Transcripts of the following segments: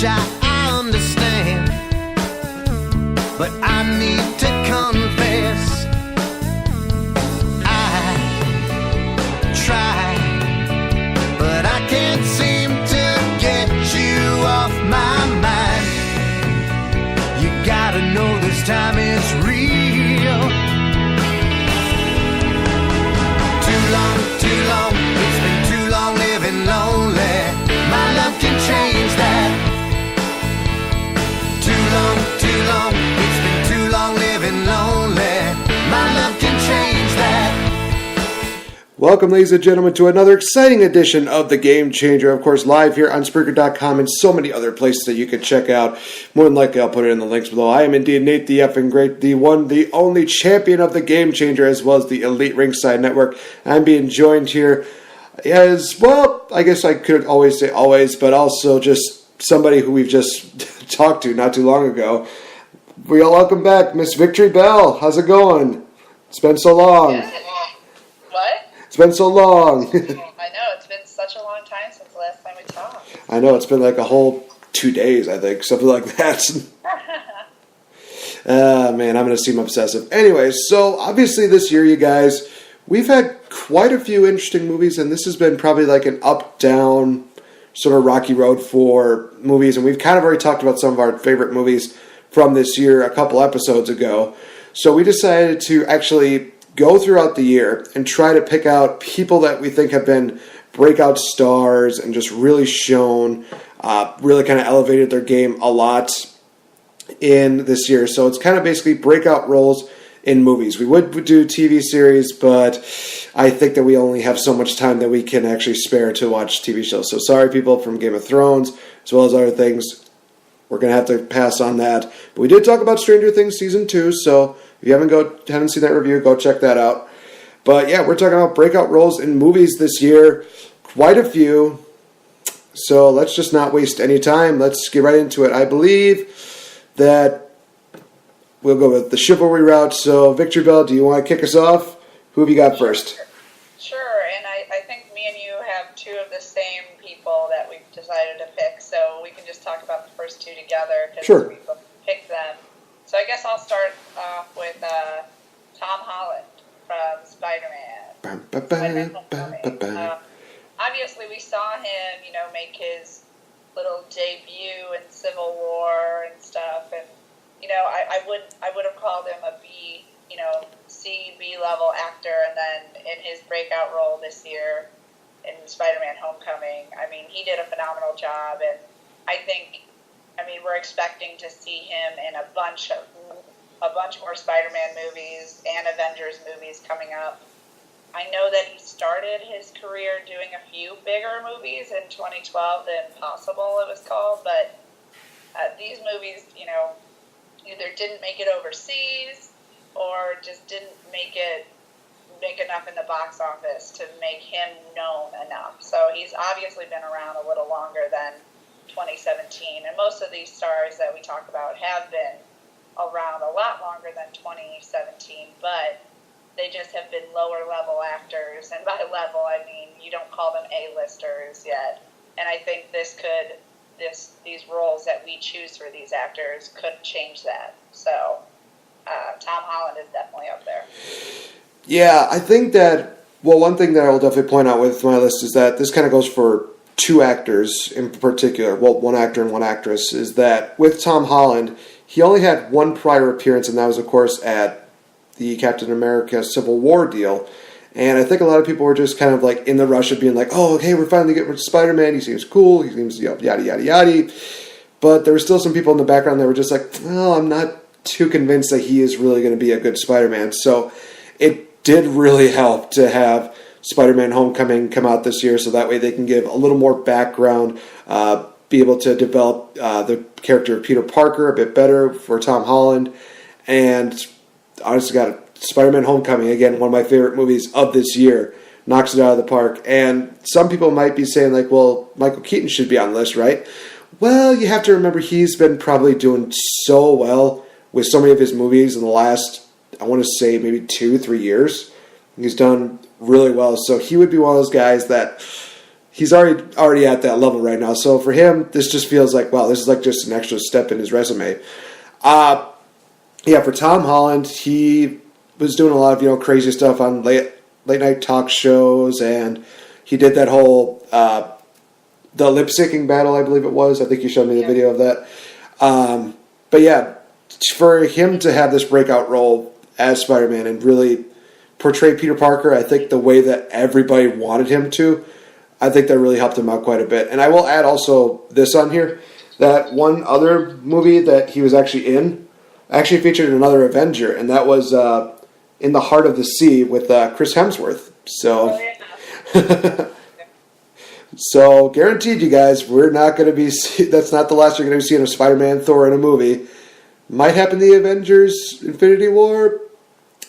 I understand, but I need to confess, I try, but I can't seem to get you off my mind. You gotta know this time is real. Too long, it's been too long living lonely. My love can change that. Too long, it's been too long living lonely. My love can change that. Welcome, ladies and gentlemen, to another exciting edition of The Game Changer. Of course, live here on Spreaker.com and so many other places that you can check out. More than likely, I'll put it in the links below. I am indeed Nate the Effing Great, the one, the only champion of The Game Changer, as well as the Elite Ringside Network. I'm being joined here as, well, I guess I could always say always, but also just somebody who we've just talked to not too long ago. We all welcome back Miss Victory Bell. How's it going? It's been so long. What? It's been so long. I know, it's been such a long time since the last time we talked. I know, it's been like a whole 2 days, I think, something like that. Man, I'm going to seem obsessive. Anyways, so obviously this year, you guys, we've had quite a few interesting movies, and this has been probably like an up-down sort of rocky road for movies, and we've kind of already talked about some of our favorite movies from this year a couple episodes ago. So we decided to actually go throughout the year and try to pick out people that we think have been breakout stars and just really shown, really kind of elevated their game a lot in this year. So it's kind of basically breakout roles in movies. We would do TV series, but I think that we only have so much time that we can actually spare to watch TV shows. So sorry, people from Game of Thrones, as well as other things. We're going to have to pass on that. But we did talk about Stranger Things Season 2, so if you haven't seen that review, go check that out. But yeah, we're talking about breakout roles in movies this year. Quite a few. So let's just not waste any time. Let's get right into it. I believe that we'll go with the chivalry route. So, Victory Bell, do you want to kick us off? Who have you got first? Sure, and I think me and you have two of the same people that we've decided to pick, so we can just talk about the first two together because Sure. we both picked them. So I guess I'll start off with Tom Holland from Spider-Man. Spider-Man Homecoming. Obviously, we saw him, make his little debut in Civil War and stuff, and I would have called him a B level actor, and then in his breakout role this year in Spider-Man Homecoming, I mean, he did a phenomenal job, and we're expecting to see him in a bunch more Spider-Man movies and Avengers movies coming up. I know that he started his career doing a few bigger movies in 2012, The Impossible it was called, but these movies, either didn't make it overseas or just didn't make enough in the box office to make him known enough. So he's obviously been around a little longer than 2017, and most of these stars that we talk about have been around a lot longer than 2017, but they just have been lower level actors, and by level I mean you don't call them A-listers yet. And I think these roles that we choose for these actors could change that. So Tom Holland is definitely up there. Yeah, I think that, one thing that I will definitely point out with my list is that this kind of goes for two actors in particular. Well, one actor and one actress, is that with Tom Holland, he only had one prior appearance, and that was, of course, at the Captain America Civil War deal. And I think a lot of people were just kind of like in the rush of being like, oh, okay, we're finally getting rid of Spider-Man. He seems cool. He seems yada, yada, yada. But there were still some people in the background that were just like, well, I'm not too convinced that he is really going to be a good Spider-Man. So it did really help to have Spider-Man Homecoming come out this year, so that way they can give a little more background, be able to develop the character of Peter Parker a bit better for Tom Holland. And honestly, got Spider-Man Homecoming, again, one of my favorite movies of this year, knocks it out of the park. And some people might be saying, like, well, Michael Keaton should be on the list, right? Well, you have to remember he's been probably doing so well with so many of his movies in the last, I want to say, maybe 2-3 years. He's done really well. So he would be one of those guys that he's already at that level right now. So for him, this just feels like, wow, this is like just an extra step in his resume. For Tom Holland, he was doing a lot of crazy stuff on late night talk shows, and he did that whole the lip syncing battle, I believe it was. I think you showed me the video of that. But yeah, for him to have this breakout role as Spider-Man and really portray Peter Parker, I think the way that everybody wanted him to, I think that really helped him out quite a bit. And I will add also this on here, that one other movie that he was actually featured another Avenger, and that was In the Heart of the Sea with Chris Hemsworth. So, so guaranteed, you guys, we're not going to be. That's not the last you're going to be seeing of Spider-Man, Thor in a movie. Might happen in the Avengers: Infinity War.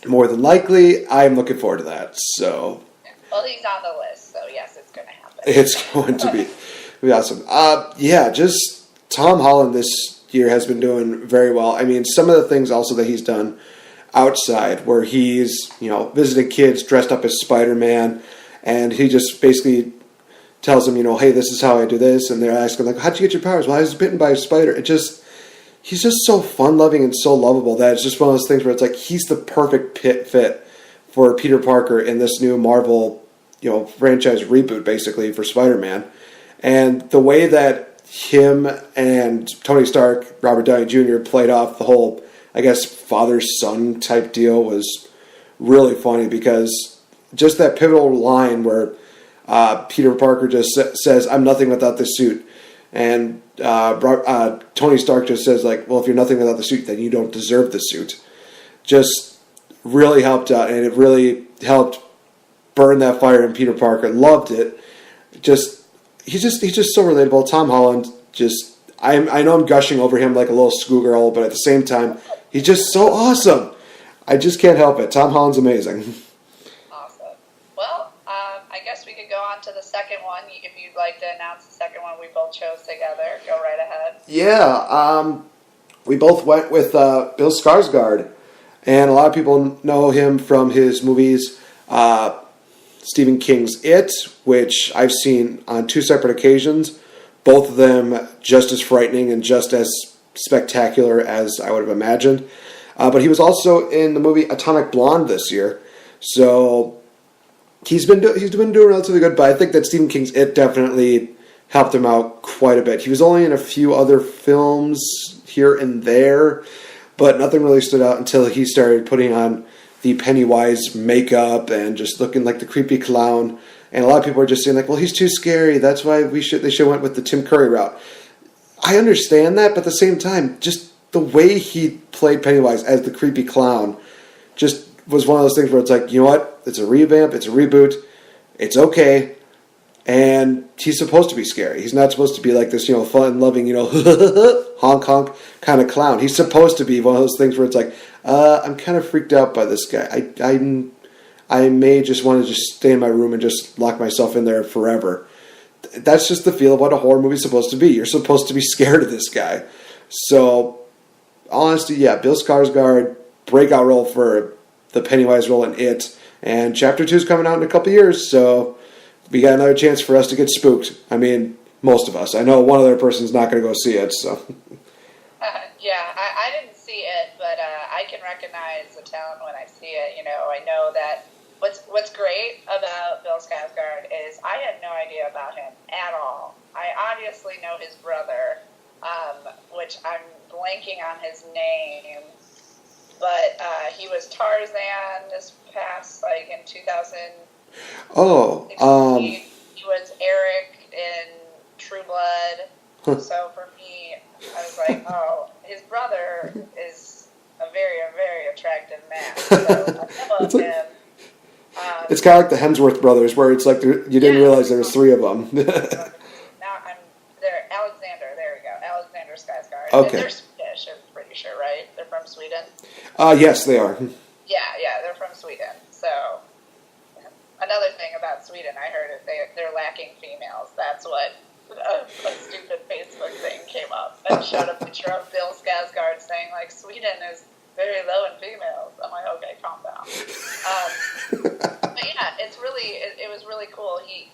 More than likely, I'm looking forward to that. So, well, he's on the list, so yes, it's going to happen. It's going to be awesome. Just Tom Holland this year has been doing very well. I mean, some of the things also that he's done outside, where he's visiting kids dressed up as Spider-Man, and he just basically tells them, hey, this is how I do this, and they're asking like, how'd you get your powers? Well, I was bitten by a spider. He's just so fun-loving and so lovable that it's just one of those things where it's like he's the perfect fit for Peter Parker in this new Marvel, franchise reboot, basically, for Spider-Man. And the way that him and Tony Stark, Robert Downey Jr. played off the whole, I guess, father-son type deal was really funny, because just that pivotal line where Peter Parker just says, I'm nothing without this suit. And Tony Stark just says, like, well, if you're nothing without the suit, then you don't deserve the suit. Just really helped out, and it really helped burn that fire in Peter Parker. Loved it. He's just so relatable. Tom Holland, I know I'm gushing over him like a little schoolgirl, but at the same time, he's just so awesome. I just can't help it. Tom Holland's amazing. Awesome. Well, I guess we could go on to the second one. If you'd like to announce the second one we both chose together, go right ahead. Yeah, we both went with Bill Skarsgård, and a lot of people know him from his movies, Stephen King's It, which I've seen on 2 separate occasions, both of them just as frightening and just as spectacular as I would have imagined. But he was also in the movie Atomic Blonde this year, so he's been doing relatively good. But I think that Stephen King's It definitely helped him out quite a bit. He was only in a few other films here and there, but nothing really stood out until he started putting on the Pennywise makeup and just looking like the creepy clown. And a lot of people are just saying like, well, he's too scary. That's why they should have went with the Tim Curry route. I understand that, but at the same time, just the way he played Pennywise as the creepy clown just was one of those things where it's like, you know what? It's a revamp. It's a reboot. It's okay. And he's supposed to be scary. He's not supposed to be like this, fun-loving, honk honk kind of clown. He's supposed to be one of those things where it's like, I'm kind of freaked out by this guy. I may just want to just stay in my room and just lock myself in there forever. That's just the feel of what a horror movie's supposed to be. You're supposed to be scared of this guy. So, honestly, yeah, Bill Skarsgård, breakout role for the Pennywise role in It. And Chapter 2 is coming out in a couple years, so we got another chance for us to get spooked. I mean, most of us. I know one other person's not going to go see it, so. Yeah, I didn't see it, but I can recognize the talent when I see it. I know that what's great about Bill Skarsgård is I had no idea about him at all. I obviously know his brother, which I'm blanking on his name, but he was Tarzan this past, in 2000. Oh, he was Eric in True Blood. So for me, I was like, oh, his brother is a very, very attractive man. So I love him. It's kind of like the Hemsworth brothers, where it's like you didn't realize there was 3 of them. Now they're Alexander. There we go, Alexander Skarsgård. Okay. And they're Swedish, I'm pretty sure, right? They're from Sweden. Yes, they are. Yeah, they're from Sweden. So another thing about Sweden, I heard is they're lacking females. That's what a stupid Facebook thing came up and showed a picture of Bill Skarsgård saying like Sweden is very low in females. I'm like, okay, calm down. But yeah, it was really cool. He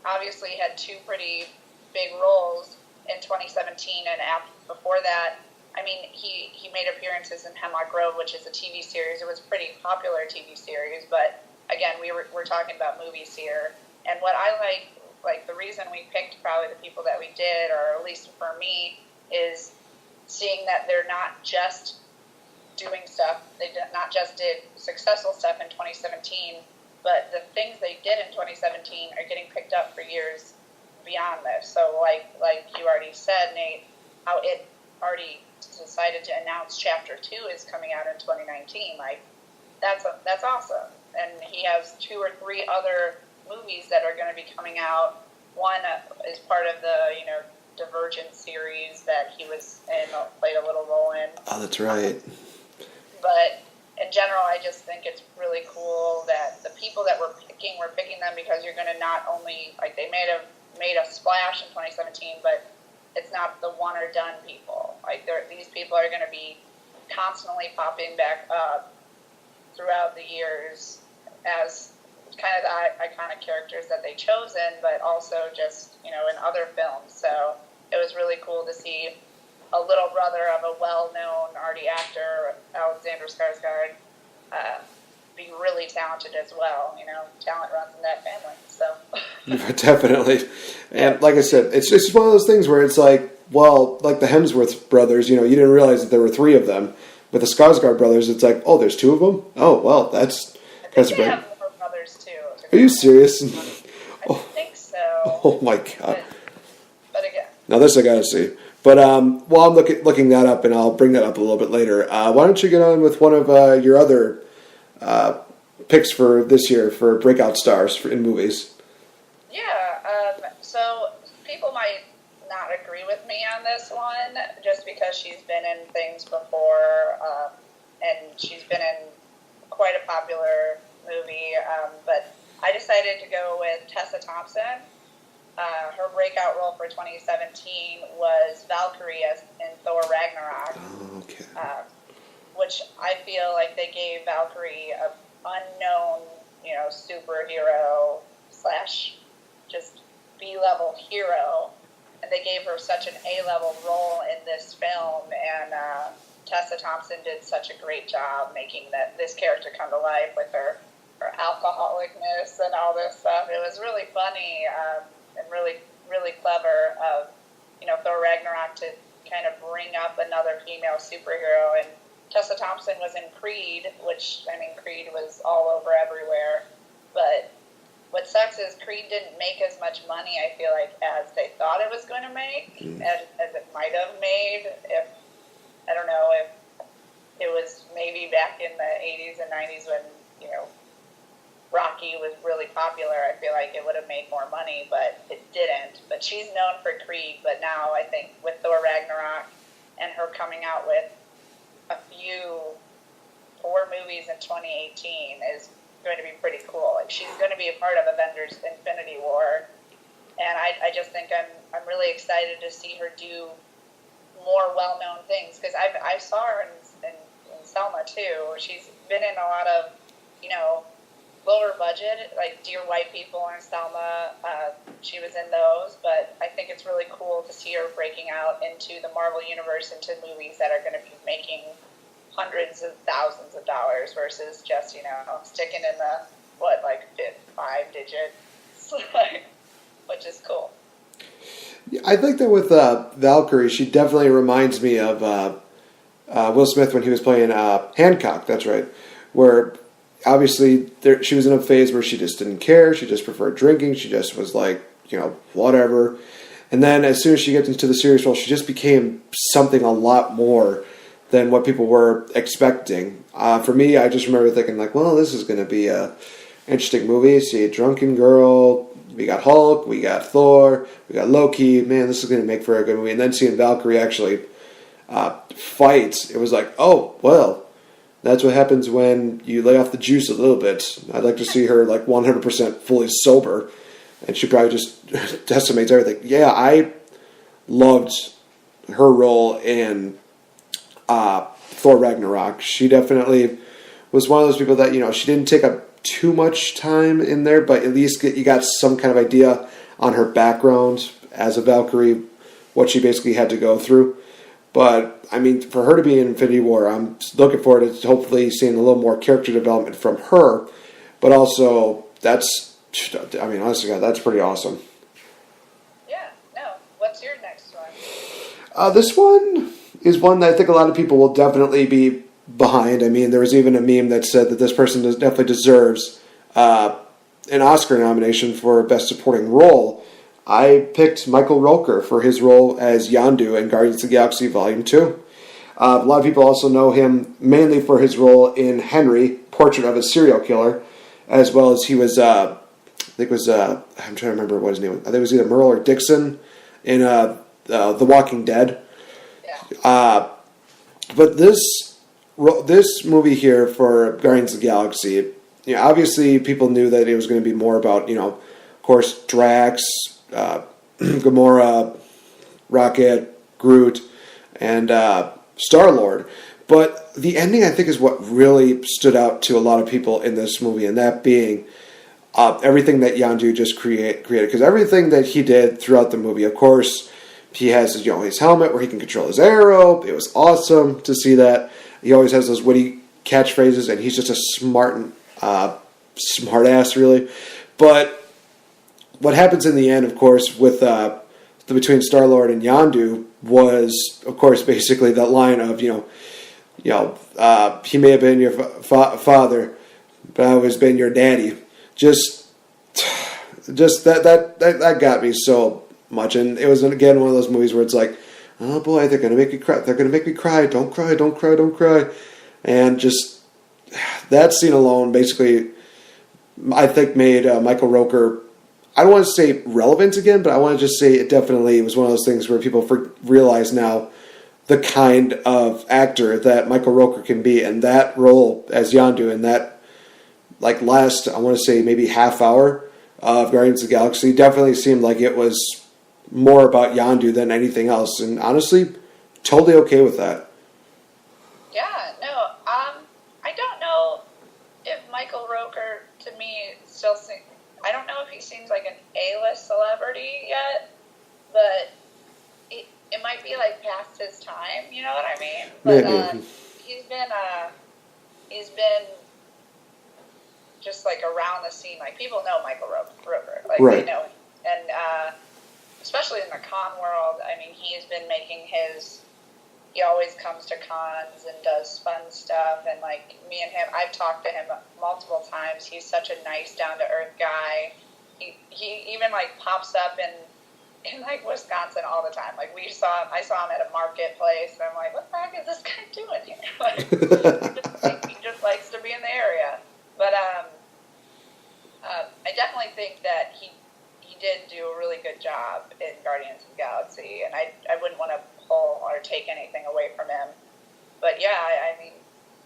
obviously had two pretty big roles in 2017, and before that, I mean, he made appearances in Hemlock Grove, which is a TV series. It was a pretty popular TV series, but again, we're talking about movies here. And what I like the reason we picked probably the people that we did, or at least for me, is seeing that they're not just doing stuff. They not just did successful stuff in 2017, but the things they did in 2017 are getting picked up for years beyond this. So like you already said, Nate, how it already decided to announce Chapter 2 is coming out in 2019. Like, that's awesome. And he has 2 or 3 other movies that are going to be coming out. One is part of the, Divergent series that he was in, played a little role in. Oh, that's right. But in general, I just think it's really cool that the people that we're picking them because you're going to not only, like, they made a splash in 2017, but it's not the one or done people. Like, these people are going to be constantly popping back up throughout the years as kind of the iconic characters that they chosen, but also just, in other films. So it was really cool to see a little brother of a well-known arty actor, Alexander Skarsgård, be really talented as well. Talent runs in that family. So Definitely. And like I said, it's just one of those things where it's like, well, like the Hemsworth brothers, you didn't realize that there were 3 of them. With the Skarsgård brothers, it's like, oh, there's 2 of them? Oh, well, that's I think they have more brothers, too. Are you serious? I think so. Oh, my God. But again. Now this I gotta see. But while I'm looking that up, and I'll bring that up a little bit later, why don't you get on with one of your other picks for this year for breakout stars in movies? Yeah, so people might not agree with me on this one, just because she's been in things before, and she's been in quite a popular movie, but I decided to go with Tessa Thompson. Her breakout role for 2017 was Valkyrie in Thor Ragnarok, Okay. which I feel like they gave Valkyrie an unknown, superhero / just B-level hero, and they gave her such an A-level role in this film, and Tessa Thompson did such a great job making this character come to life with her alcoholicness and all this stuff. It was really funny, and really, really clever of, Thor Ragnarok to kind of bring up another female superhero. And Tessa Thompson was in Creed, which, Creed was all over everywhere. But what sucks is Creed didn't make as much money, I feel like, as they thought it was going to make, as it might have made if it was maybe back in the 80s and 90s when, Rocky was really popular. I feel like it would have made more money, but it didn't. But she's known for Creed, but now I think with Thor Ragnarok and her coming out with a few 4 movies in 2018 is going to be pretty cool. Like, she's going to be a part of Avengers Infinity War, and I just think I'm really excited to see her do more well-known things, because I saw her in Selma too. She's been in a lot of, lower budget, like Dear White People and Selma. She was in those, but I think it's really cool to see her breaking out into the Marvel Universe, into movies that are going to be making hundreds of thousands of dollars versus just, sticking in the, 5 digits, which is cool. I think that with Valkyrie, she definitely reminds me of Will Smith when he was playing Hancock, that's right, where obviously she was in a phase where she just didn't care, she just preferred drinking, she just was like, whatever. And then as soon as she gets into the serious role, she just became something a lot more than what people were expecting. For me, I just remember thinking like, well, this is going to be a interesting movie. See a drunken girl, we got Hulk, we got Thor, we got Loki. Man, this is going to make for a good movie. And then seeing Valkyrie actually fight, it was like, oh, well, that's what happens when you lay off the juice a little bit. I'd like to see her like 100% fully sober, and she probably just decimates everything. Yeah, I loved her role in Thor Ragnarok. She definitely was one of those people that, she didn't take a too much time in there, but at least you got some kind of idea on her background as a Valkyrie, what she basically had to go through. But, I mean, for her to be in Infinity War, I'm looking forward to hopefully seeing a little more character development from her. But also, honestly, God, that's pretty awesome. Yeah, no. What's your next one? This one is one that I think a lot of people will definitely be behind. I mean, there was even a meme that said that this person definitely deserves an Oscar nomination for Best Supporting Role. I picked Michael Rooker for his role as Yondu in Guardians of the Galaxy Volume 2. A lot of people also know him mainly for his role in Henry, Portrait of a Serial Killer, as well as he was, I'm trying to remember what his name was. I think it was either Merle or Dixon in The Walking Dead. Yeah. But this movie here for Guardians of the Galaxy, obviously people knew that it was going to be more about, of course, Drax, Gamora, Rocket, Groot, and Star-Lord. But the ending, I think, is what really stood out to a lot of people in this movie, and that being everything that Yondu just created. Because everything that he did throughout the movie, of course, he has his helmet where he can control his arrow. It was awesome to see that. He always has those witty catchphrases, and he's just a smart ass, really. But what happens in the end, of course, with between Star-Lord and Yondu was, of course, basically that line of, he may have been your father, but I've always been your daddy. Just that got me so much, and it was again one of those movies where it's like, oh boy, they're gonna make you cry. They're gonna make me cry. Don't cry. Don't cry. Don't cry. And just that scene alone, basically, I think made Michael Rooker, I don't want to say relevant again, but I want to just say it definitely was one of those things where people realize now the kind of actor that Michael Rooker can be, and that role as Yondu in that last, I want to say maybe half hour of Guardians of the Galaxy definitely seemed like it was more about Yondu than anything else, and honestly, totally okay with that. Yeah, no, I don't know if Michael Rooker, to me, still seems, I don't know if he seems like an A-list celebrity yet, but it might be past his time, you know what I mean? But he's been just around the scene. People know Michael Rooker, right. They know him, and especially in the con world. I mean, he's been making he always comes to cons and does fun stuff, and me and him, I've talked to him multiple times. He's such a nice, down-to-earth guy. He even pops up in Wisconsin all the time. I saw him at a marketplace, and I'm like, what the heck is this guy doing here? He just likes to be in the area. But I definitely think that he did do a really good job in Guardians of the Galaxy, and I wouldn't want to pull or take anything away from him. But yeah, I mean,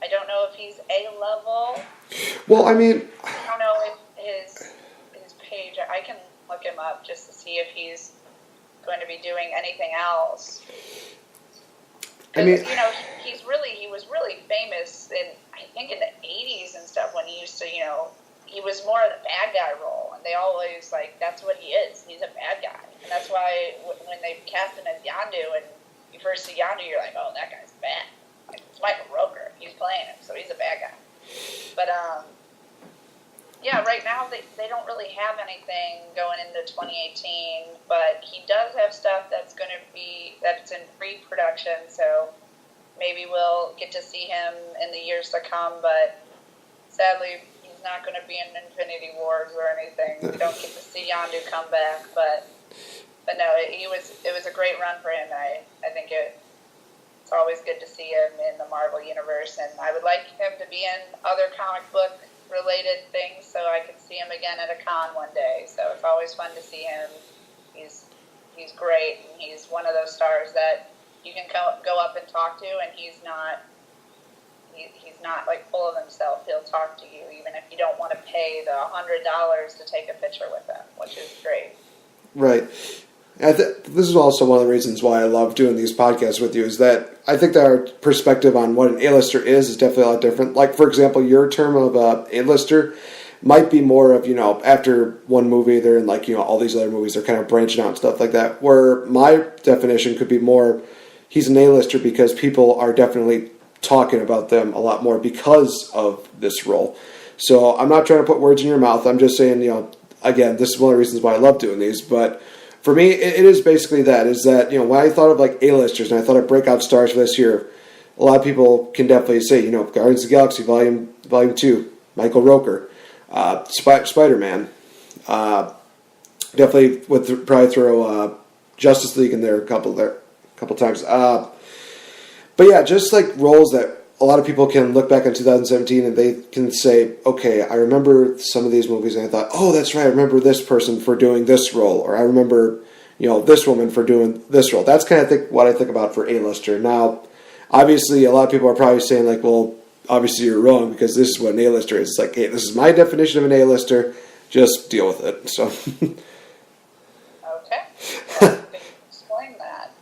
I don't know if he's A-level. Well, I mean, I don't know if his page, I can look him up just to see if he's going to be doing anything else. I mean, he was really famous I think in the 80s and stuff, when he used to, he was more of the bad guy role, and they always that's what he is. He's a bad guy, and that's why when they cast him as Yondu, and you first see Yondu, you're like, oh, that guy's bad. It's Michael Rooker. He's playing him, so he's a bad guy. But yeah, right now they don't really have anything going into 2018, but he does have stuff that's in pre-production, so maybe we'll get to see him in the years to come, but sadly, he's not going to be in Infinity Wars or anything. We don't get to see Yondu come back, but no, it was a great run for him. I think it's always good to see him in the Marvel Universe, and I would like him to be in other comic book related things so I can see him again at a con one day. So it's always fun to see him. He's great, and he's one of those stars that you can go up and talk to, and he's not full of himself. He'll talk to you even if you don't want to pay the $100 to take a picture with him, which is great. Right. This is also one of the reasons why I love doing these podcasts with you, is that I think that our perspective on what an A-lister is definitely a lot different. For example, your term of A-lister, might be more of, after one movie, they're in like, all these other movies, they're kind of branching out and stuff like that. Where my definition could be more, he's an A-lister because people are definitely talking about them a lot more because of this role. So I'm not trying to put words in your mouth. I'm just saying, again, this is one of the reasons why I love doing these. But for me, it is basically that, is that, when I thought of like A-listers and I thought of breakout stars for this year, a lot of people can definitely say, Guardians of the Galaxy Volume 2, Michael Rooker, Spider-Man. Definitely would probably throw Justice League in there a couple times. But yeah, just like roles that a lot of people can look back on 2017 and they can say, okay, I remember some of these movies and I thought, oh, that's right, I remember this person for doing this role, or I remember, this woman for doing this role. That's kind of what I think about for A-lister. Now, obviously, a lot of people are probably saying like, well, obviously you're wrong because this is what an A-lister is. It's like, hey, this is my definition of an A-lister. Just deal with it. So. Okay. Well, explain that.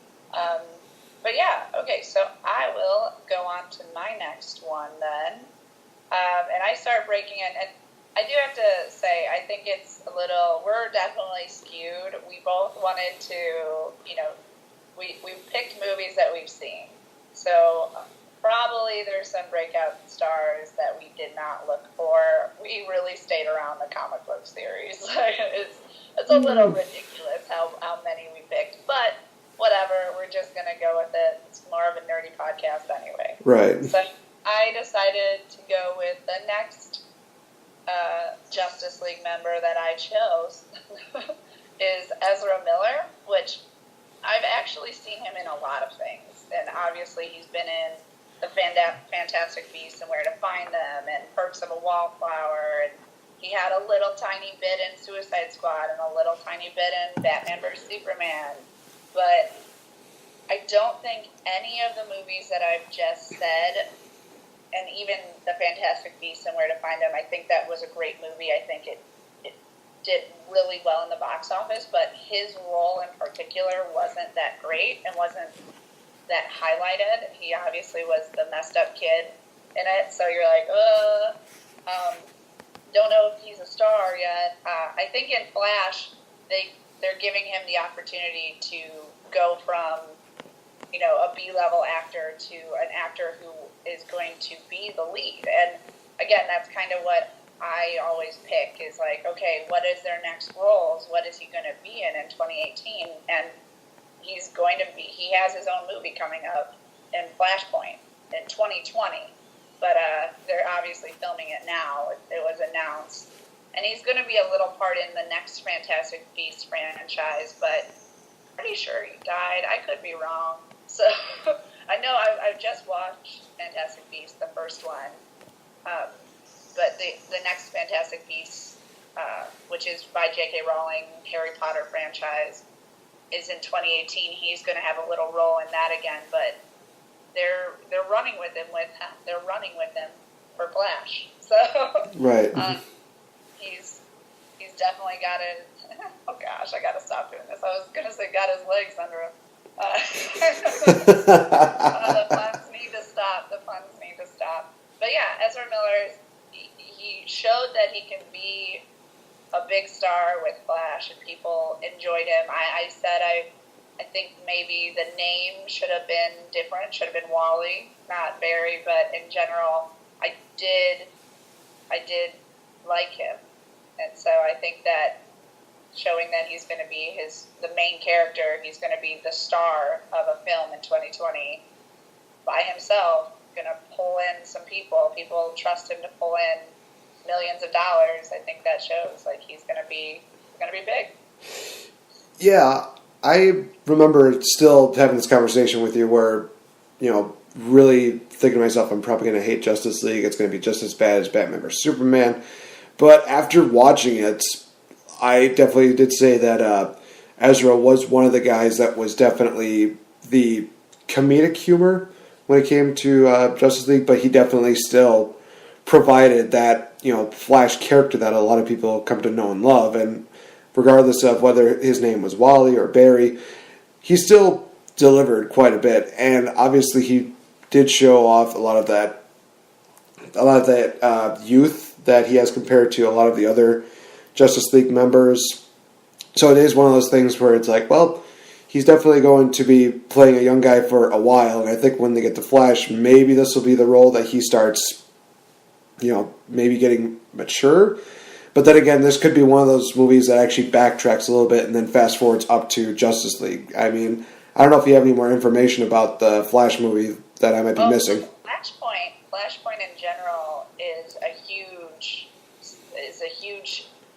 But yeah, okay, so I will go on to my next one then. And I start breaking in, and I do have to say, I think it's a little, we're definitely skewed. We both wanted to, we picked movies that we've seen. So probably there's some breakout stars that we did not look for. We really stayed around the comic book series. It's a little ridiculous how many we picked, but whatever, we're just going to go with it. It's more of a nerdy podcast anyway. Right. So I decided to go with the next Justice League member that I chose is Ezra Miller, which I've actually seen him in a lot of things. And obviously he's been in The Fantastic Beasts and Where to Find Them and Perks of a Wallflower. And he had a little tiny bit in Suicide Squad and a little tiny bit in Batman vs. Superman. But I don't think any of the movies that I've just said, and even The Fantastic Beasts and Where to Find Them, I think that was a great movie. I think it did really well in the box office, but his role in particular wasn't that great and wasn't that highlighted. He obviously was the messed up kid in it, so you're like, don't know if he's a star yet. I think in Flash, they're giving him the opportunity to go from, a B-level actor to an actor who is going to be the lead. And again, that's kind of what I always pick is like, okay, what is their next roles? What is he going to be in 2018? And he has his own movie coming up in Flashpoint in 2020. But they're obviously filming it now. It was announced. And he's going to be a little part in the next Fantastic Beasts franchise, but I'm pretty sure he died. I could be wrong. So I know I've just watched Fantastic Beasts, the first one. But the next Fantastic Beasts, which is by J.K. Rowling, Harry Potter franchise, is in 2018. He's going to have a little role in that again, but they're running with him for Flash. So right. He's definitely got it. Oh gosh, I got to stop doing this. I was going to say got his legs under him. The puns need to stop. But yeah, Ezra Miller, he showed that he can be a big star with Flash, and people enjoyed him. I said I think maybe the name should have been different. Should have been Wally, not Barry. But in general, I did like him, and so I think that showing that he's going to be the main character, he's going to be the star of a film in 2020 by himself, going to pull in some people. People trust him to pull in millions of dollars. I think that shows like he's going to be big. Yeah, I remember still having this conversation with you where, really thinking to myself, I'm probably going to hate Justice League. It's going to be just as bad as Batman vs. Superman. But after watching it, I definitely did say that Ezra was one of the guys that was definitely the comedic humor when it came to Justice League, but he definitely still provided that, Flash character that a lot of people come to know and love. And regardless of whether his name was Wally or Barry, he still delivered quite a bit. And obviously he did show off a lot of that a lot of that youth that he has compared to a lot of the other Justice League members. So it is one of those things where it's like, well, he's definitely going to be playing a young guy for a while, and I think when they get to Flash, maybe this will be the role that he starts, maybe getting mature. But then again, this could be one of those movies that actually backtracks a little bit and then fast forwards up to Justice League. I mean, I don't know if you have any more information about the Flash movie that I might be missing. Flashpoint in general is a huge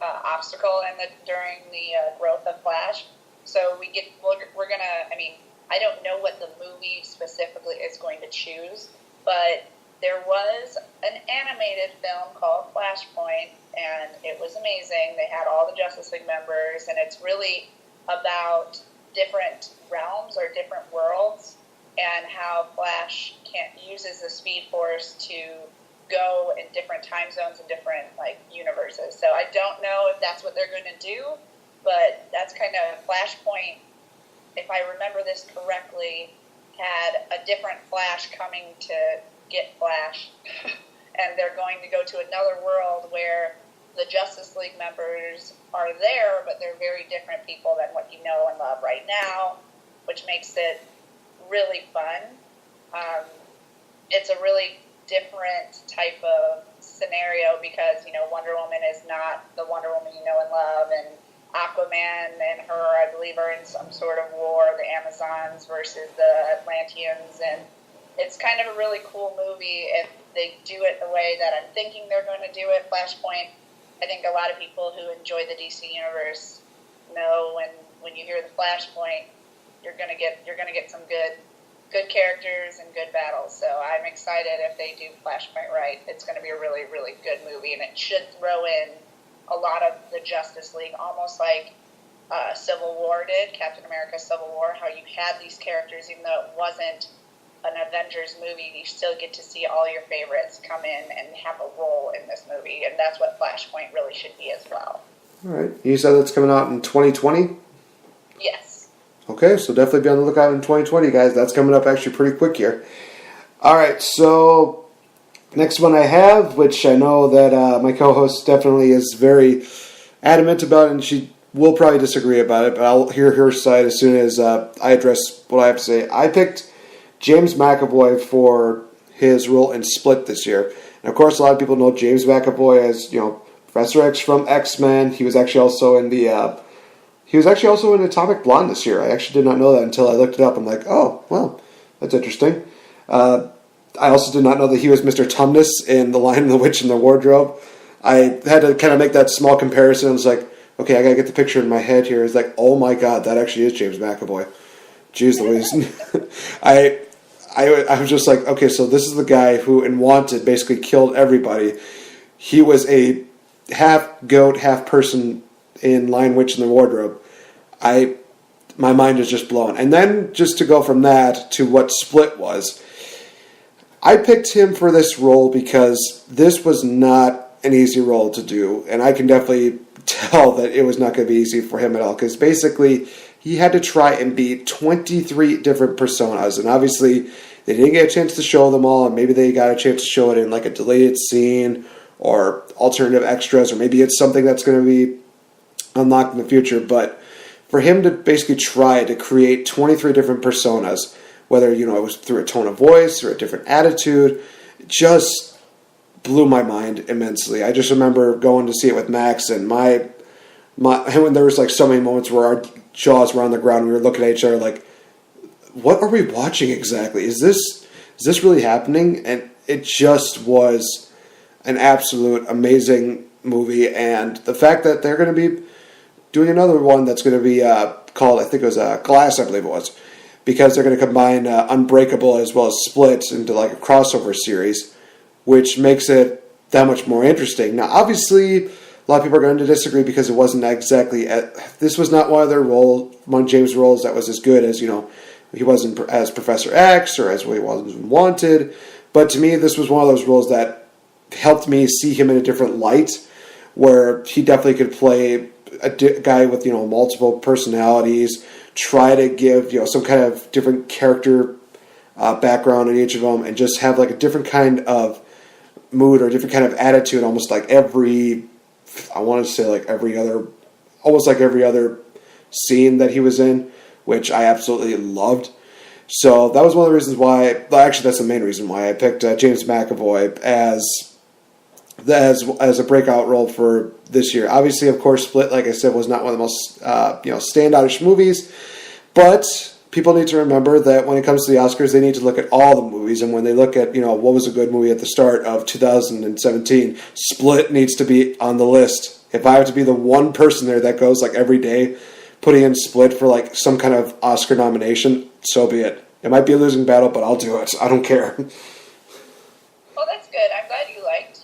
obstacle during the growth of Flash. So we're gonna. I mean, I don't know what the movie specifically is going to choose, but there was an animated film called Flashpoint, and it was amazing. They had all the Justice League members, and it's really about different realms or different worlds and how Flash uses the Speed Force to go in different time zones and different universes. So I don't know if that's what they're going to do, but that's kind of Flashpoint. If I remember this correctly, had a different Flash coming to get Flash, and they're going to go to another world where the Justice League members are there, but they're very different people than what you know and love right now, which makes it really fun. It's a really different type of scenario because, Wonder Woman is not the Wonder Woman you know and love, and Aquaman and her, I believe, are in some sort of war, the Amazons versus the Atlanteans, and it's kind of a really cool movie if they do it the way that I'm thinking they're going to do it. Flashpoint, I think a lot of people who enjoy the DC universe know when you hear the Flashpoint, you're going to get some good characters and good battles. So I'm excited if they do Flashpoint right. It's going to be a really, really good movie, and it should throw in a lot of the Justice League, almost like Civil War did, Captain America Civil War, how you had these characters, even though it wasn't an Avengers movie, you still get to see all your favorites come in and have a role in this movie, and that's what Flashpoint really should be as well. All right. You said that's coming out in 2020? Yes. Okay, so definitely be on the lookout in 2020, guys. That's coming up actually pretty quick here. All right, so next one I have, which I know that my co-host definitely is very adamant about, and she will probably disagree about it, but I'll hear her side as soon as I address what I have to say. I picked James McAvoy for his role in Split this year. And of course, a lot of people know James McAvoy as, Professor X from X-Men. He was actually also in Atomic Blonde this year. I actually did not know that until I looked it up. I'm like, oh, well, that's interesting. I also did not know that he was Mr. Tumnus in The Lion and the Witch and the Wardrobe. I had to kind of make that small comparison. I was like, okay, I gotta get the picture in my head here. It's like, oh my god, that actually is James McAvoy. Jeez Louise. I was just like, okay, so this is the guy who in Wanted basically killed everybody. He was a half goat, half person in Lion, Witch, and the Wardrobe. My mind is just blown. And then just to go from that to what Split was, I picked him for this role because this was not an easy role to do, and I can definitely tell that it was not going to be easy for him at all, because basically he had to try and be 23 different personas, and obviously they didn't get a chance to show them all, and maybe they got a chance to show it in like a deleted scene or alternative extras, or maybe it's something that's going to be unlocked in the future. But for him to basically try to create 23 different personas, whether it was through a tone of voice or a different attitude, it just blew my mind immensely. I just remember going to see it with Max, and when there was like so many moments where our jaws were on the ground, we were looking at each other like, what are we watching exactly? Is this really happening? And it just was an absolute amazing movie. And the fact that they're going to be doing another one that's going to be called, I think it was Glass, I believe it was, because they're going to combine Unbreakable as well as Split into like a crossover series, which makes it that much more interesting. Now, obviously, a lot of people are going to disagree because it wasn't exactly... this was not one of James' roles that was as good as, he wasn't as Professor X or as he was in Wanted. But to me, this was one of those roles that helped me see him in a different light, where he definitely could play a guy with, multiple personalities, try to give, some kind of different character background in each of them, and just have like a different kind of mood or different kind of attitude almost like almost like every other scene that he was in, which I absolutely loved. So that was one of the reasons why, actually that's the main reason why I picked James McAvoy as a breakout role for this year. Obviously, of course, Split, like I said, was not one of the most standoutish movies, but people need to remember that when it comes to the Oscars, they need to look at all the movies, and when they look at what was a good movie at the start of 2017, Split needs to be on the list. If I have to be the one person there that goes like every day putting in Split for like some kind of Oscar nomination, so be it. It might be a losing battle, but I'll do it. I don't care. Well, that's good. I'm glad you liked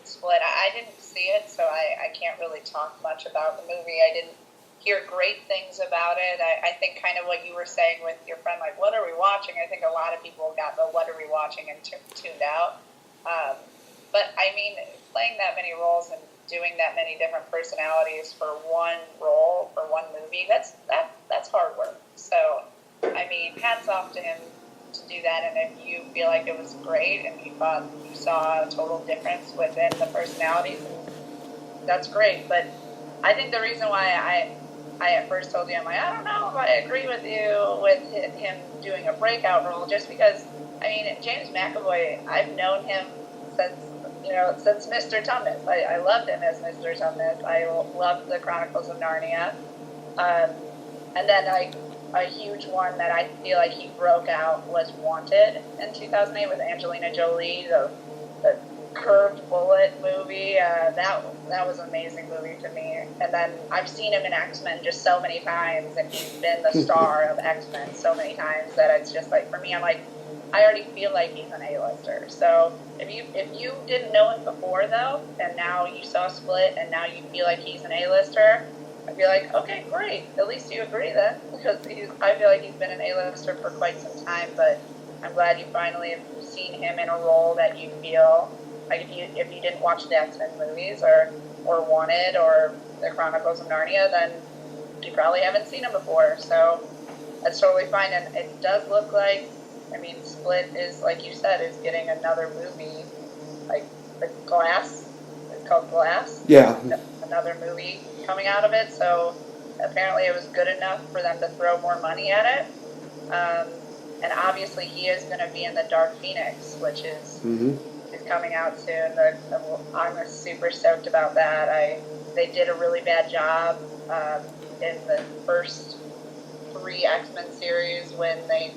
Split. I didn't see it, so I can't really talk much about the movie. I didn't hear great things about it. I think kind of what you were saying with your friend, like, what are we watching? I think a lot of people got the what are we watching and tuned out. But, I mean, playing that many roles and doing that many different personalities for one role, for one movie, that's hard work. So, I mean, hats off to him to do that, and if you feel like it was great and you thought you saw a total difference within the personalities, that's great. But I think the reason why I at first told you, I'm like, I don't know if I agree with you with him doing a breakout role, just because, I mean, James McAvoy, I've known him since Mr. Tumnus. I loved him as Mr. Tumnus. I loved the Chronicles of Narnia. And then a huge one that I feel like he broke out was Wanted in 2008 with Angelina Jolie, the curved bullet movie. That was an amazing movie to me. And then I've seen him in X-Men just so many times, and he's been the star of X-Men so many times that it's just like, for me, I'm like, I already feel like he's an A-lister. So if you didn't know him before, though, and now you saw Split, and now you feel like he's an A-lister, I'd be like, okay, great. At least you agree then, because I feel like he's been an A-lister for quite some time, but I'm glad you finally have seen him in a role that you feel like if you didn't watch the X-Men movies or Wanted or the Chronicles of Narnia, then you probably haven't seen him before. So that's totally fine. And it does look like, I mean, Split is, like you said, is getting another movie, like the Glass. It's called Glass. Yeah. Another movie coming out of it. So apparently it was good enough for them to throw more money at it. And obviously he is going to be in the Dark Phoenix, which is coming out soon. I'm super stoked about that. They did a really bad job in the first 3 X-Men series when they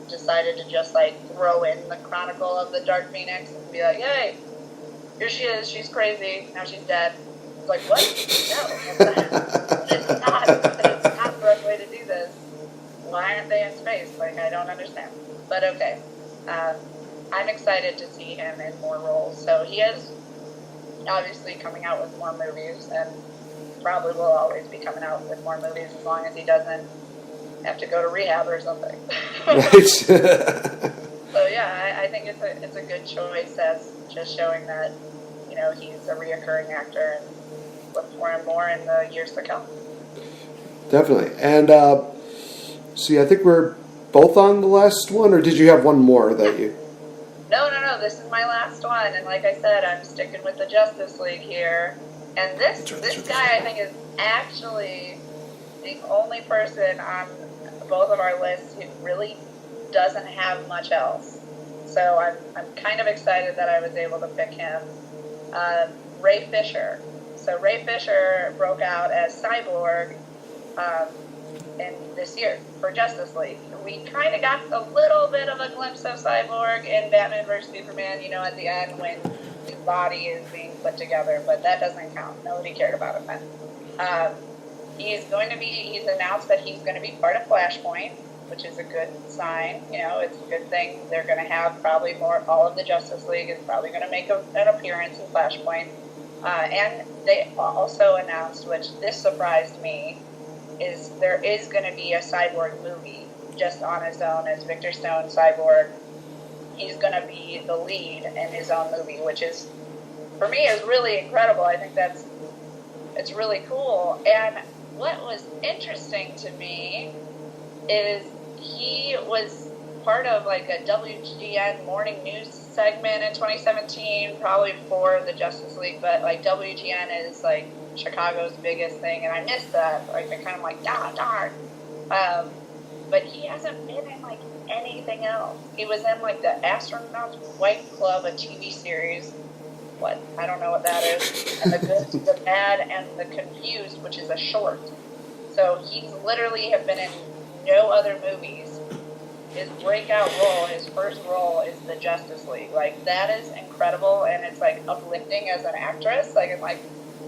decided to just like throw in the Chronicle of the Dark Phoenix and be like, hey, here she is, she's crazy, now she's dead. It's like, what? No, it's not the right way to do this. Why aren't they in space? Like, I don't understand. But okay. I'm excited to see him in more roles. So he is obviously coming out with more movies, and probably will always be coming out with more movies as long as he doesn't have to go to rehab or something. Right. So yeah, I think it's a good choice as just showing that he's a reoccurring actor, and look for him more in the years to come. Definitely. And see, I think we're both on the last one, or did you have one more that you? No. This is my last one, and like I said, I'm sticking with the Justice League here. And this guy, I think, is actually the only person on both of our lists who really doesn't have much else. So I'm kind of excited that I was able to pick him. Ray Fisher. So Ray Fisher broke out as Cyborg in this year for Justice League. We kind of got a little bit of a glimpse of Cyborg in Batman vs. Superman, at the end when his body is being put together, but that doesn't count. Nobody cared about it then. He's announced that he's going to be part of Flashpoint, which is a good sign. It's a good thing. They're going to have probably all of the Justice League is probably going to make an appearance in Flashpoint. And they also announced, which this surprised me, is there is going to be a Cyborg movie just on his own as Victor Stone Cyborg. He's going to be the lead in his own movie, which is, for me, is really incredible. I think it's really cool. And what was interesting to me is he was part of like a WGN morning news segment in 2017, probably before the Justice League, but like WGN is like Chicago's biggest thing, and I missed that. Like, I kind of like, darn. But he hasn't been in like anything else. He was in like the Astronauts White Club, a TV series. What? I don't know what that is. And The Good, the Bad, and the Confused, which is a short. So he's literally have been in no other movies. His breakout role, his first role, is the Justice League. Like, that is incredible, and it's like uplifting as an actress. Like, I'm like,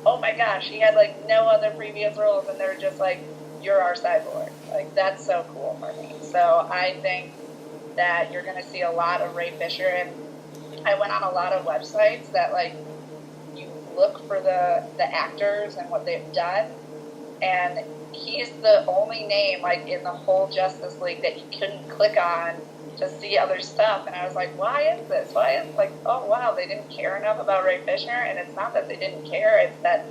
oh my gosh, he had like no other previous roles, and they're just like, you're our Cyborg. Like, that's so cool for me. So I think that you're going to see a lot of Ray Fisher, and I went on a lot of websites that like you look for the actors and what they've done, and he's the only name like in the whole Justice League that you couldn't click on to see other stuff. And I was like, why is this? Why is like, oh wow, they didn't care enough about Ray Fisher? And it's not that they didn't care, it's that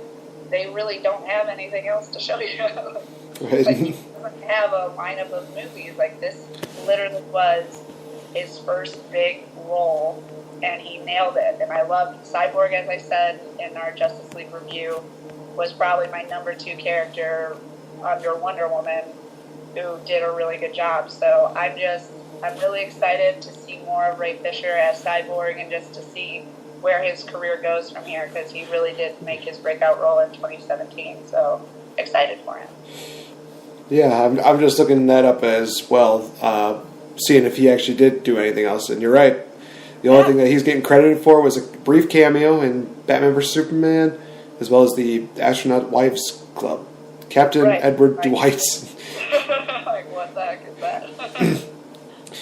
they really don't have anything else to show you. Right. Like, he doesn't have a lineup of movies. Like, this literally was his first big role, and he nailed it. And I loved Cyborg, as I said in our Justice League review, was probably my number 2 character under Wonder Woman, who did a really good job. So I'm really excited to see more of Ray Fisher as Cyborg, and just to see where his career goes from here, because he really did make his breakout role in 2017. So excited for him. Yeah, I'm just looking that up as well, seeing if he actually did do anything else. And you're right. The only thing that he's getting credited for was a brief cameo in Batman vs. Superman, as well as the Astronaut Wives Club. Captain Edward Dwight. Like, what the heck is that?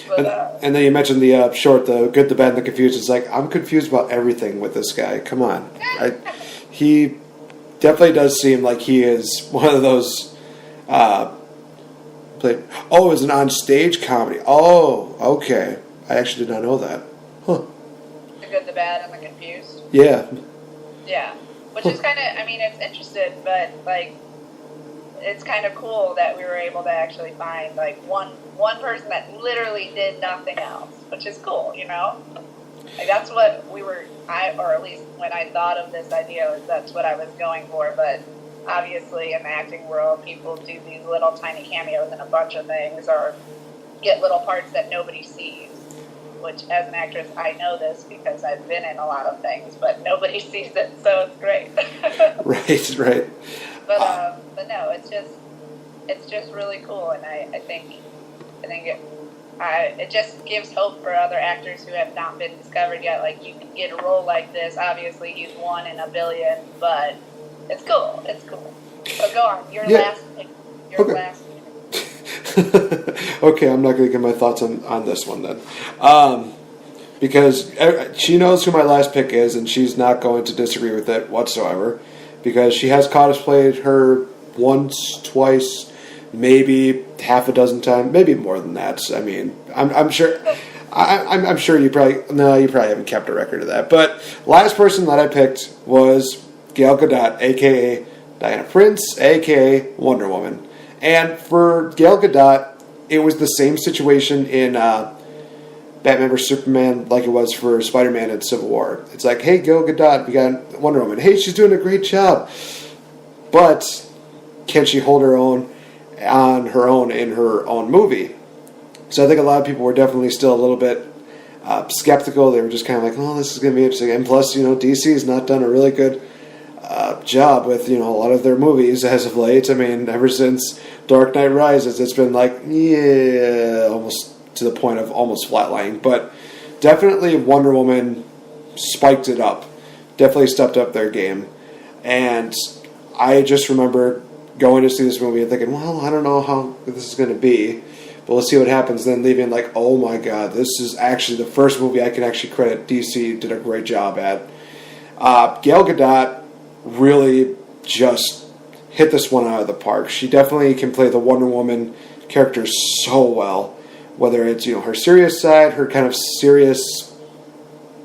But, and then you mentioned the short, The Good, the Bad, and the Confused. It's like, I'm confused about everything with this guy. Come on. He definitely does seem like he is one of those... it was an on-stage comedy. Oh, okay. I actually did not know that. Huh. The Good, the Bad, and the Confused. Yeah. Yeah. Which is kind of, I mean, it's interesting, but, like, it's kind of cool that we were able to actually find, like, one person that literally did nothing else, which is cool, you know? Like, that's what or at least when I thought of this idea, that's what I was going for, but obviously in the acting world, people do these little tiny cameos in a bunch of things, or get little parts that nobody sees, which as an actress, I know this because I've been in a lot of things, but nobody sees it, so it's great. Right. But no, it's just really cool, and I think it just gives hope for other actors who have not been discovered yet. Like, you can get a role like this. Obviously, he's one in a billion, but it's cool. It's cool. So go on. Last pick. Last pick. Okay, I'm not going to give my thoughts on this one then. Because she knows who my last pick is, and she's not going to disagree with it whatsoever. Because she has cosplayed her once, twice, maybe half a dozen times, maybe more than that. I mean, I'm sure... I'm sure you probably haven't kept a record of that. But last person that I picked was Gal Gadot, a.k.a. Diana Prince, a.k.a. Wonder Woman. And for Gal Gadot, it was the same situation in Batman vs. Superman like it was for Spider-Man in Civil War. It's like, hey, Gal Gadot, we got Wonder Woman. Hey, she's doing a great job. But can she hold her own on her own in her own movie? So I think a lot of people were definitely still a little bit skeptical. They were just kind of like, oh, this is going to be interesting. And plus, DC has not done a really good job with, a lot of their movies as of late. I mean, ever since Dark Knight Rises, it's been like, almost to the point of almost flatlining. But definitely Wonder Woman spiked it up. Definitely stepped up their game. And I just remember going to see this movie and thinking, well, I don't know how this is going to be. But we'll see what happens. Then leaving like, oh my God, this is actually the first movie I can actually credit DC did a great job at. Gal Gadot really just hit this one out of the park. She definitely can play the Wonder Woman character so well. Whether it's, her serious side, her kind of serious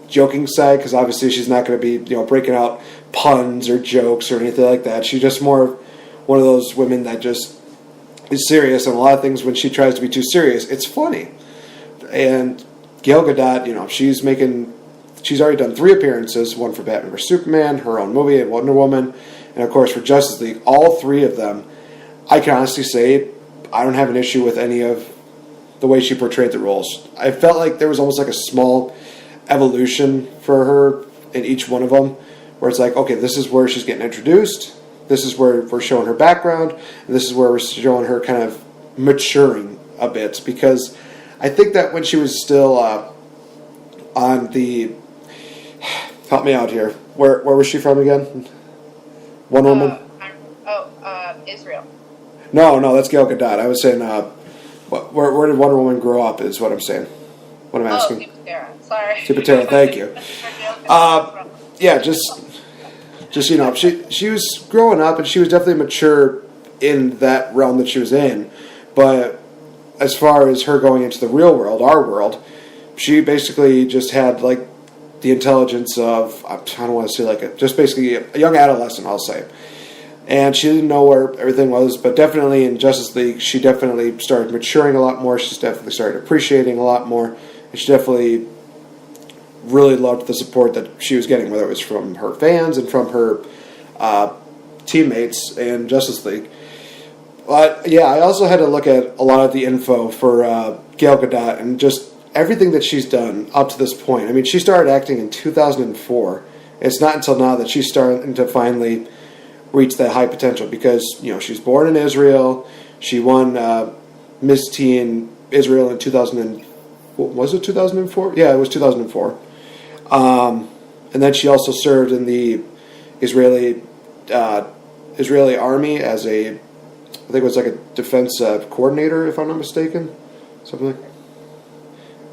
joking side, because obviously she's not going to be, breaking out puns or jokes or anything like that. She's just more one of those women that just is serious, and a lot of things when she tries to be too serious, it's funny. And Gal Gadot, she's already done 3 appearances, one for Batman vs. Superman, her own movie, and Wonder Woman, and of course for Justice League. All 3 of them, I can honestly say, I don't have an issue with any of the way she portrayed the roles. I felt like there was almost like a small evolution for her in each one of them, where it's like, okay, this is where she's getting introduced, this is where we're showing her background, and this is where we're showing her kind of maturing a bit, because I think that when she was still on the... Help me out here. Where was she from again? Wonder Woman? Israel. No, that's Gal Gadot. I was saying, where did Wonder Woman grow up is what I'm saying. What I'm asking. Oh, Tipatera. Sorry. Tipatera, thank you. Yeah, she was growing up, and she was definitely mature in that realm that she was in. But as far as her going into the real world, our world, she basically just had, like, the intelligence of, I don't want to say just basically a young adolescent, I'll say. And she didn't know where everything was, but definitely in Justice League, she definitely started maturing a lot more. She's definitely started appreciating a lot more. And she definitely really loved the support that she was getting, whether it was from her fans and from her teammates in Justice League. But yeah, I also had to look at a lot of the info for Gal Gadot and just everything that she's done up to this point. I mean, she started acting in 2004. It's not until now that she's starting to finally reach that high potential, because she's born in Israel. She won Miss Teen Israel in 2000. Was it 2004? Yeah, it was 2004. And then she also served in the Israeli army as I think it was like a defense coordinator, if I'm not mistaken, something like.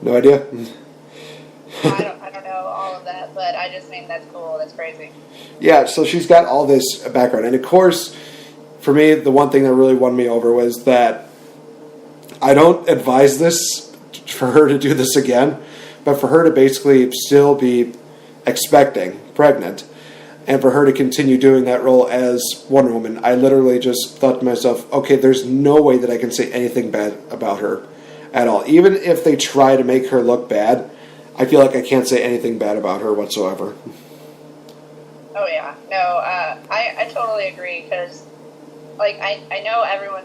No idea. I don't know all of that, but I just think that's cool. That's crazy. Yeah, so she's got all this background. And of course, for me, the one thing that really won me over was that I don't advise this for her to do this again, but for her to basically still be expecting, pregnant, and for her to continue doing that role as Wonder Woman, I literally just thought to myself, okay, there's no way that I can say anything bad about her at all. Even if they try to make her look bad, I feel like I can't say anything bad about her whatsoever. Oh, yeah. No, I totally agree, because, like, I know everyone,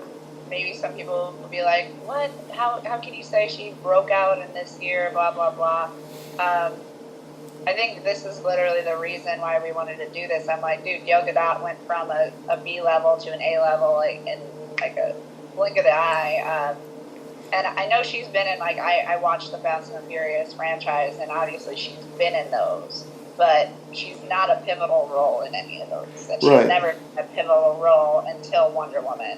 maybe some people will be like, what? How can you say she broke out in this year, blah, blah, blah. I think this is literally the reason why we wanted to do this. I'm like, dude, Gal Gadot went from a B level to an A level, like, in, like, a blink of the eye. And I know she's been in, like, I watched the Fast and Furious franchise, and obviously she's been in those, but she's not a pivotal role in any of those. And she's never a pivotal role until Wonder Woman.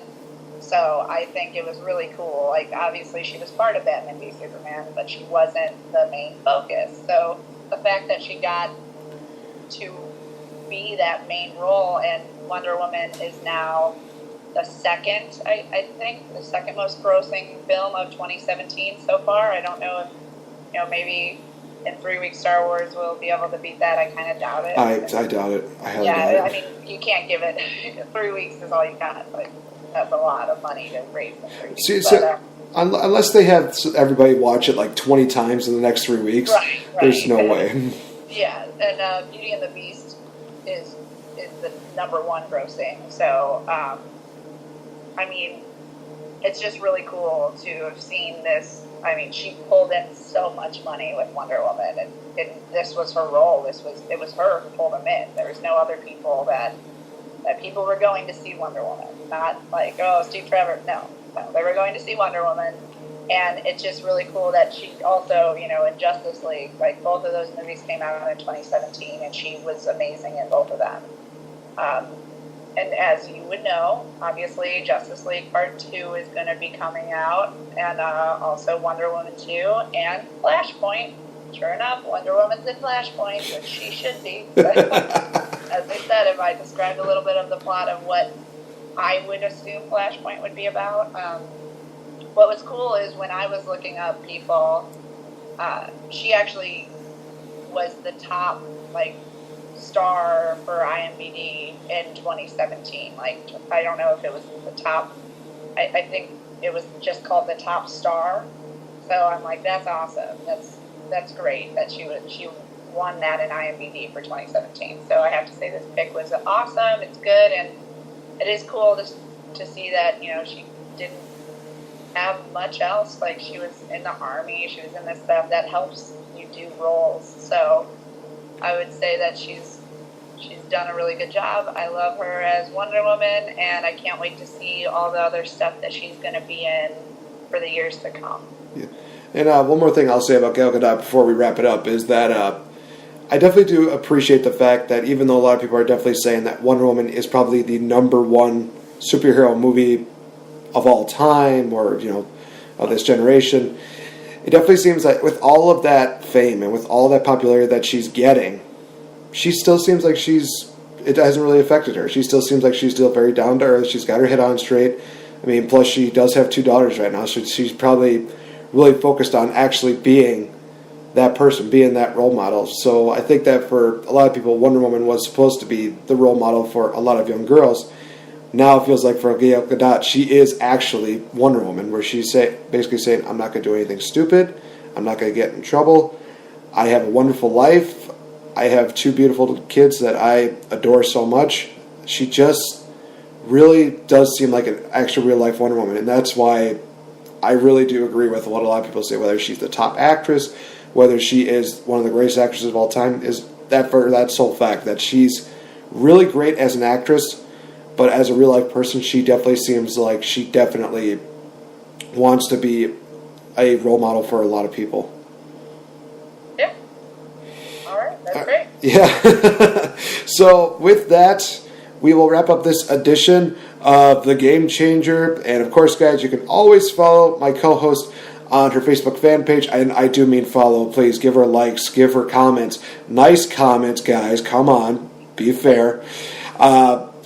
So I think it was really cool. Like, obviously she was part of Batman v Superman, but she wasn't the main focus. So the fact that she got to be that main role, and Wonder Woman is now the second, I think, the second most grossing film of 2017 so far. I don't know if, maybe in 3 weeks Star Wars will be able to beat that. I kind of doubt it. I doubt it. I highly doubt it. I mean, you can't give it 3 weeks is all you got. Like, that's a lot of money to raise in 3 weeks. Unless they have everybody watch it like 20 times in the next 3 weeks, there's no way. Yeah, and Beauty and the Beast is the number 1 grossing. So, I mean, it's just really cool to have seen this. I mean, she pulled in so much money with Wonder Woman, and this was her role. It was her who pulled them in. There was no other people that people were going to see Wonder Woman. Not like, oh, Steve Trevor. No, they were going to see Wonder Woman, and it's just really cool that she also, in Justice League, like, both of those movies came out in 2017, and she was amazing in both of them. And as you would know, obviously, Justice League Part 2 is going to be coming out, and also Wonder Woman 2, and Flashpoint. Sure enough, Wonder Woman's in Flashpoint, which she should be. As I said, if I described a little bit of the plot of what I would assume Flashpoint would be about, what was cool is when I was looking up people, she actually was the top, like, star for IMDb in 2017. Like, I don't know if it was the top. I think it was just called the top star. So I'm like, that's awesome. That's great that she won that in IMDb for 2017. So I have to say this pick was awesome. It's good, and it is cool to see that, you know, she didn't have much else. Like, she was in the Army, she was in this stuff that helps you do roles. So I would say that she's done a really good job. I love her as Wonder Woman, and I can't wait to see all the other stuff that she's going to be in for the years to come. Yeah. And one more thing I'll say about Gal Gadot before we wrap it up is that I definitely do appreciate the fact that even though a lot of people are definitely saying that Wonder Woman is probably the number one superhero movie of all time, or, you know, of this generation, it definitely seems like with all of that fame and with all that popularity that she's getting, she still seems like it hasn't really affected her. She still seems like she's still very down to earth. She's got her head on straight. I mean, plus she does have 2 daughters right now, so she's probably really focused on actually being that person, being that role model. So I think that for a lot of people, Wonder Woman was supposed to be the role model for a lot of young girls. Now it feels like for Gal Gadot, she is actually Wonder Woman, where she's basically saying, I'm not going to do anything stupid. I'm not going to get in trouble. I have a wonderful life. I have 2 beautiful kids that I adore so much. She just really does seem like an actual real-life Wonder Woman, and that's why I really do agree with what a lot of people say, whether she's the top actress, whether she is one of the greatest actresses of all time, is that for that sole fact that she's really great as an actress, but as a real-life person, she definitely seems like she definitely wants to be a role model for a lot of people. Yeah. All right. That's great. Yeah. So with that, we will wrap up this edition of The Game Changer. And of course, guys, you can always follow my co-host on her Facebook fan page. And I do mean follow. Please give her likes, give her comments. Nice comments, guys. Come on. Be fair.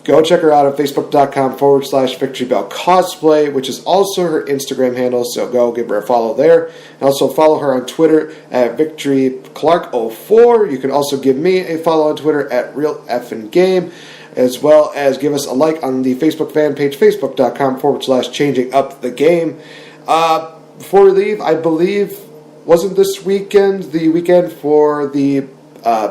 Go check her out at facebook.com/VictoryBellCosplay, which is also her Instagram handle, so go give her a follow there. And also follow her on Twitter at VictoryClark04. You can also give me a follow on Twitter at RealFNGame, as well as give us a like on the Facebook fan page, facebook.com/ChangingUpTheGame. Before we leave, I believe, wasn't this weekend the weekend for the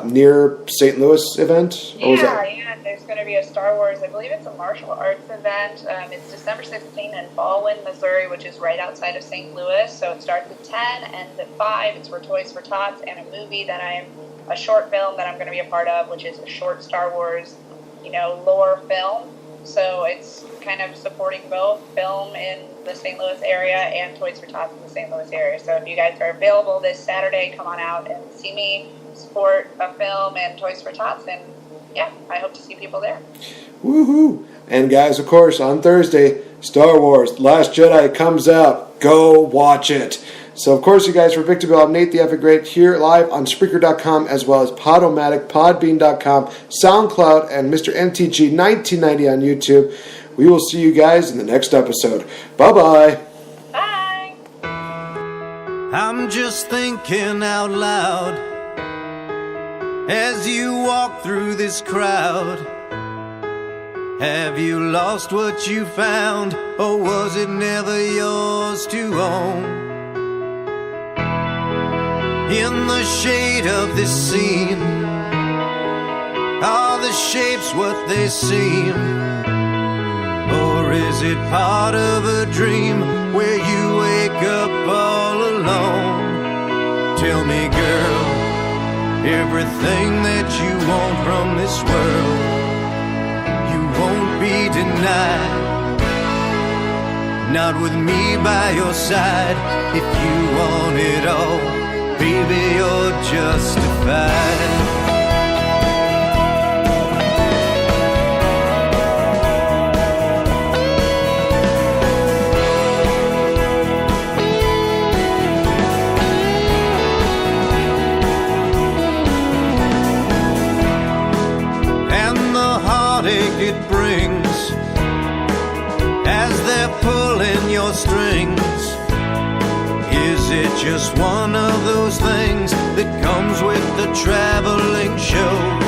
near St. Louis event? Or was that? Yeah. There's going to be a Star Wars, I believe it's a martial arts event. It's December 16th in Baldwin, Missouri, which is right outside of St. Louis. So it starts at 10, ends at 5. It's for Toys for Tots, and a movie a short film that I'm going to be a part of, which is a short Star Wars, lore film. So it's kind of supporting both film in the St. Louis area and Toys for Tots in the St. Louis area. So if you guys are available this Saturday, come on out and see me support a film and Toys for Tots, and yeah, I hope to see people there. Woohoo! And guys, of course, on Thursday, Star Wars The Last Jedi comes out. Go watch it. So, of course, you guys, for Victor Bill, I'm Nate the Epic Great, here live on Spreaker.com, as well as Podomatic, Podbean.com, SoundCloud, and Mr. MTG 1990 on YouTube. We will see you guys in the next episode. Bye-bye. Bye. I'm just thinking out loud as you walk through this crowd. Have you lost what you found, or was it never yours to own? In the shade of this scene, are the shapes what they seem? Or is it part of a dream where you wake up all alone? Tell me, girl, everything that you want from this world, you won't be denied. Not with me by your side. If you want it all, baby, you're justified. It brings as they're pulling your strings. Is it just one of those things that comes with the traveling show?